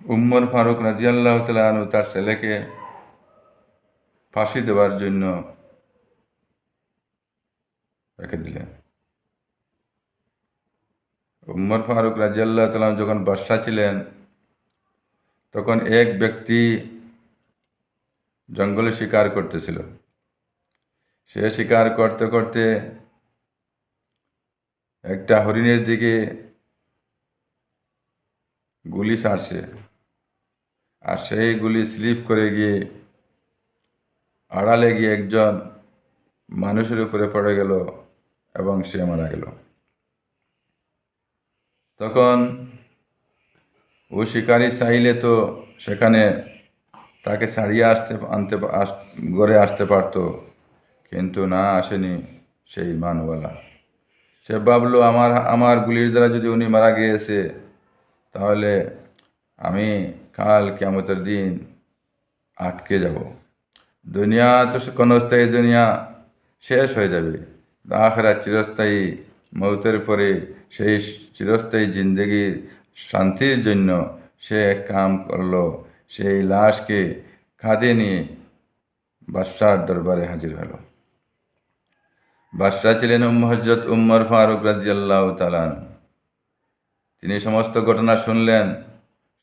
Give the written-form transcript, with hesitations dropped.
উমর ফারুক রাদিয়াল্লাহু তাআলা আনহু তার ছেলেকে ফাঁসি দেওয়ার জন্য রেখে দিলেন। উমর ফারুক রাদিয়াল্লাহু তাআলা আনহু যখন বাদশা ছিলেন, তখন এক ব্যক্তি জঙ্গলে শিকার করতেছিল। সে শিকার করতে করতে একটা হরিণের দিকে গুলি ছাড়ছে, আর সেই গুলি স্লিপ করে গিয়ে আড়ালে গিয়ে একজন মানুষের উপরে পড়ে গেল এবং সে মারা গেল। তখন ও শিকারি চাইলে তো সেখানে তাকে ছাড়িয়ে ঘরে আসতে পারতো, কিন্তু না, আসেনি সেই মানওয়ালা। সে ভাবলো, আমার আমার গুলির দ্বারা যদি উনি মারা গিয়েছে, তাহলে আমি কাল কিয়ামতের দিন আটকে যাব। দুনিয়া তো ক্ষণস্থায়ী, দুনিয়া শেষ হয়ে যাবে। আখিরাত চিরস্থায়ী। মৌতের পরে সেই চিরস্থায়ী জিন্দেগির শান্তির জন্য সে এক কাম করলো, সেই লাশকে কাঁধে নিয়ে বাদশার দরবারে হাজির হলো। বাদশাহ ছিলেন হযরত উমর ফারুক রাদিয়াল্লাহু তাআলা আনহু। তিনি সমস্ত ঘটনা শুনলেন